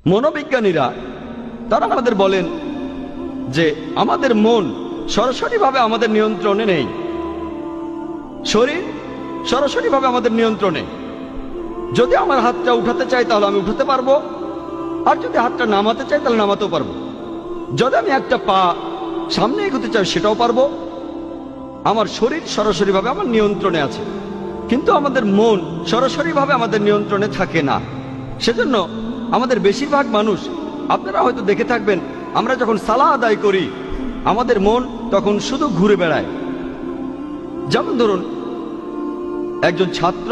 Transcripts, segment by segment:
মনোবিজ্ঞানীরা তারা আমাদের বলেন যে আমাদের মন সরাসরিভাবে আমাদের নিয়ন্ত্রণে নেই, শরীর সরাসরিভাবে আমাদের নিয়ন্ত্রণে। যদি আমার হাতটা উঠাতে চাই তাহলে আমি উঠাতে পারবো, আর যদি হাতটা নামাতে চাই তাহলে নামাতেও পারবো। যদি আমি একটা পা সামনে এগোতে চাই সেটাও পারবো। আমার শরীর সরাসরিভাবে আমার নিয়ন্ত্রণে আছে, কিন্তু আমাদের মন সরাসরিভাবে আমাদের নিয়ন্ত্রণে থাকে না। সেজন্য আমাদের বেশিরভাগ মানুষ, আপনারা হয়তো দেখে থাকবেন, আমরা যখন সালাহ আদায় করি আমাদের মন তখন শুধু ঘুরে বেড়ায়। যেমন ধরুন, একজন ছাত্র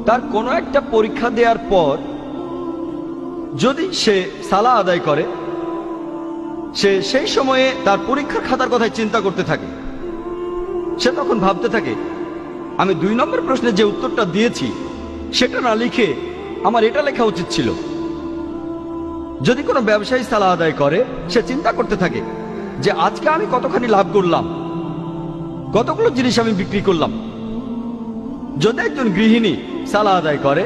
তার কোনো একটা পরীক্ষা দেওয়ার পর যদি সে সালাহ আদায় করে, সে সেই সময়ে তার পরীক্ষার খাতার কথাই চিন্তা করতে থাকে। সে তখন ভাবতে থাকে, আমি 2 নম্বর প্রশ্নে যে উত্তরটা দিয়েছি সেটা না লিখে আমার এটা লেখা উচিত ছিল। যদি কোনো ব্যবসায়ী সালাহ আদায় করে, সে চিন্তা করতে থাকে যে আজকে আমি কতখানি লাভ করলাম, কতগুলো জিনিস আমি বিক্রি করলাম। যদি একজন গৃহিণী সালাহ আদায় করে,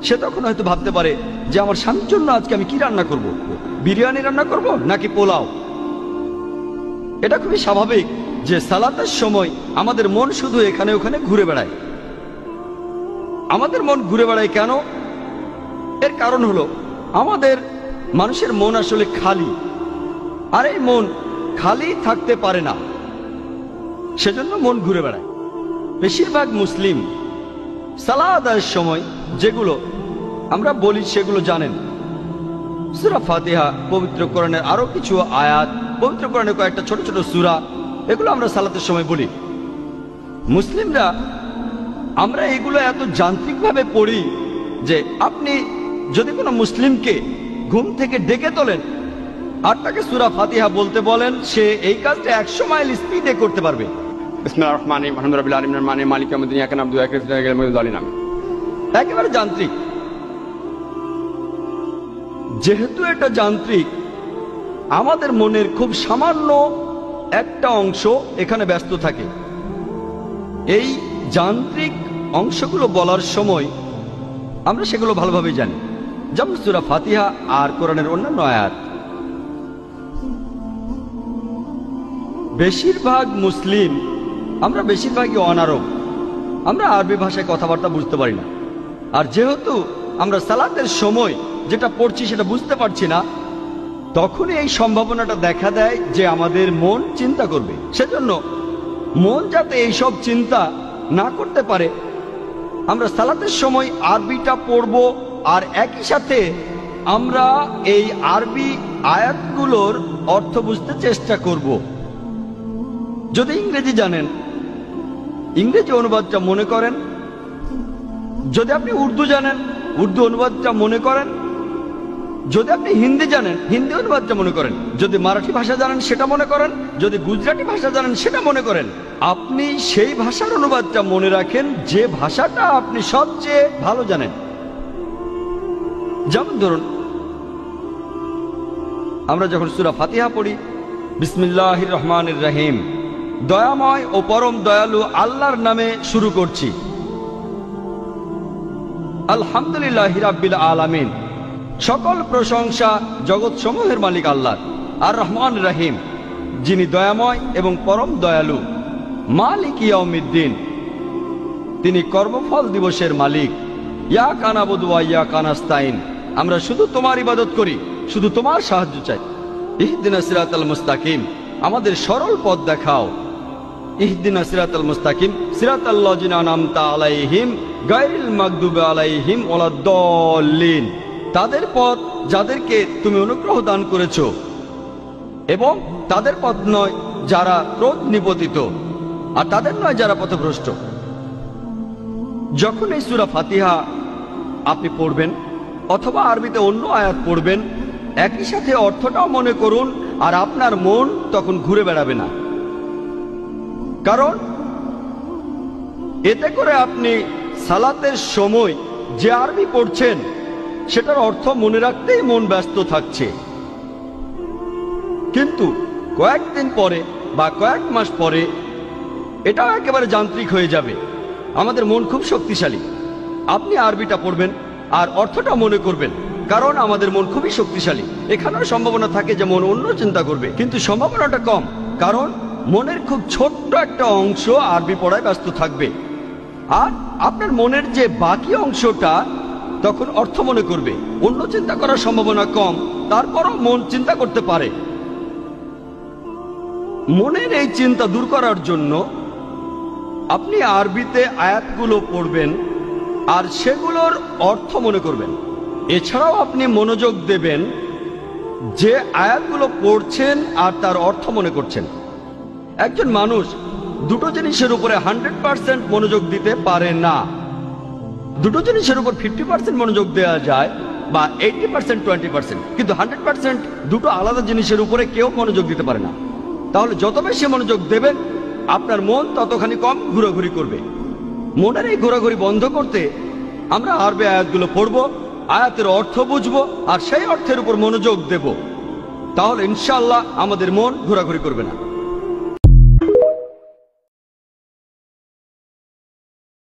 সে তখন হয়তো ভাবতে পারে যে আমার স্বামীর জন্য আজকে আমি কি রান্না করব, বিরিয়ানি রান্না করব নাকি পোলাও। এটা খুবই স্বাভাবিক যে সালাতের সময় আমাদের মন শুধু এখানে ওখানে ঘুরে বেড়ায়। আমাদের মন ঘুরে বেড়ায় কেন? এর কারণ হলো আমাদের মানুষের মন আসলে খালি, আর এই মন খালি থাকতে পারে না, সেজন্য মন ঘুরে বেড়ায়। বেশিরভাগ মুসলিম সালাহ আদায়ের সময় যেগুলো আমরা বলি সেগুলো জানেন। সূরা ফাতিহা, পবিত্র কোরআনের আরো কিছু আয়াত, পবিত্র কোরআনের কয়েকটা ছোট ছোট সূরা, এগুলো আমরা সালাতের সময় বলি। মুসলিমরা আমরা এগুলো এত যান্ত্রিকভাবে পড়ি যে আপনি যদি কোনো মুসলিমকে ঘুম থেকে ডেকে তোলেন আর তাকে সূরা ফাতিহা বলতে বলেন, সে এই কাজটা 100 মাইল স্পিডে করতে পারবে। বিসমিল্লাহির রহমানির রহিম, আলহামদুলিল্লাহি রাব্বিল আলামিন, মালিক ইয়াউমিদ্দিন, ইয়াকা না'বুদু ওয়া ইয়াকা নাস্তাঈন। একেবারে যান্ত্রিক। যেহেতু এটা যান্ত্রিক, আমাদের মনের খুব সামান্য একটা অংশ এখানে ব্যস্ত থাকে। এই যান্ত্রিক অংশগুলো বলার সময় আমরা সেগুলো ভালোভাবে জানি, যেমন সূরা ফাতিহা আর কোরআনের অন্যান্য আয়াত। বেশিরভাগ মুসলিম আমরা বেশিরভাগই অনারব, আমরা আরবি ভাষায় কথাবার্তা বুঝতে পারি না। আর যেহেতু আমরা সালাতের সময় যেটা পড়ছি সেটা বুঝতে পারছি না, তখনই এই সম্ভাবনাটা দেখা দেয় যে আমাদের মন চিন্তা করবে। সেজন্য মন যাতে এইসব চিন্তা না করতে পারে, আমরা সালাতের সময় আরবিটা পড়ব, আর একই সাথে আমরা এই আরবি আয়াতগুলোর অর্থ বুঝতে চেষ্টা করব। যদি ইংরেজি জানেন, ইংরেজি অনুবাদটা মনে করেন। যদি আপনি উর্দু জানেন, উর্দু অনুবাদটা মনে করেন। যদি আপনি হিন্দি জানেন, হিন্দি অনুবাদটা মনে করেন। যদি মারাঠি ভাষা জানেন সেটা মনে করেন। যদি গুজরাটি ভাষা জানেন সেটা মনে করেন। আপনি সেই ভাষার অনুবাদটা মনে রাখেন যে ভাষাটা আপনি সবচেয়ে ভালো জানেন। যেমন ধরুন, আমরা যখন সূরা ফাতিহা পড়ি, বিসমিল্লাহির রহমানির রহিম, দয়াময় ও পরম দয়ালু আল্লাহর নামে শুরু করছি। আলহামদুলিল্লাহি রাব্বিল আলামিন, সকল প্রশংসা জগৎ সমূহের মালিক আল্লাহ। আর রহমান রহিম, যিনি দয়াময় এবং পরম দয়ালু। মালিক ইয়াউমিদ্দিন, তিনি কর্মফল দিবসের মালিক। ইয়াকা না'বুদু ওয়া ইয়াকা নাস্তাঈন, আমরা শুধু তোমার ইবাদত করি, শুধু তোমার সাহায্য চাই। ইহদিনাস সিরাতাল মুস্তাকিম, আমাদের সরল পথ দেখাও। ইহদিনাস সিরাতাল মুস্তাকিম সিরাতাল লাযিনা আন'আমতা আলাইহিম গায়রিল মাগদুবি আলাইহিম ওয়ালাদ-দাল্লিন, তাদের পথ যাদেরকে তুমি অনুগ্রহ দান করেছো, এবং তাদের পথ নয় যারা ক্রোধ নিপতিত, আর তাদের নয় যারা পথভ্রষ্ট। যখন এই সূরা ফাতিহা আপনি পড়বেন অথবা আরবিতে অন্য আয়াত পড়বেন, একই সাথে অর্থটাও মনে করুন, আর আপনার মন তখন ঘুরে বেড়াবে না। কারণ এতে করে আপনি সালাতের সময় যে আরবি পড়ছেন সেটার অর্থ মনে রাখতেই মন ব্যস্ত থাকছে। কিন্তু কয়েকদিন পরে বা কয়েক মাস পরে এটাও একেবারে যান্ত্রিক হয়ে যাবে। আমাদের মন খুব শক্তিশালী। আপনি আরবিটা পড়বেন আর অর্থটা মনে করবেন, কারণ আমাদের মন খুবই শক্তিশালী। এখানেও সম্ভাবনা থাকে যে মন অন্য চিন্তা করবে, কিন্তু সম্ভাবনাটা কম, কারণ মনের খুব ছোট্ট একটা অংশ আরবি পড়ায় ব্যস্ত থাকবে। আর আপনার মনের যে বাকি অংশটা তখন অর্থ মনে করবে। অন্য চিন্তা করার সম্ভাবনা কম, তারপরও মন চিন্তা করতে পারে। মনের এই চিন্তা দূর করার জন্য আপনি আরবিতে আয়াতগুলো পড়বেন আর সেগুলোর অর্থ মনে করবেন। এছাড়াও আপনি মনোযোগ দেবেন যে আয়াতগুলো পড়ছেন আর তার অর্থ মনে করছেন। একজন মানুষ দুটো জিনিসের উপরে 100% মনোযোগ দিতে পারে না। দুটো জিনিসের উপর 50% মনোযোগ দেওয়া যায় বা 80% 20%, কিন্তু 100% দুটো আলাদা জিনিসের উপরে কেউ মনোযোগ দিতে পারে না। তাহলে যত বেশি মনোযোগ দেবেন আপনার মন ততখানি কম ঘোরাঘুরি করবে। মনের এই ঘোরাঘুরি বন্ধ করতে আমরা আরবি আয়াতগুলো পড়ব, আয়াতের অর্থ বুঝবো আর সেই অর্থের উপর মনোযোগ দেব। তাহলে ইনশাআল্লাহ আমাদের মন ঘোরাঘুরি করবে না।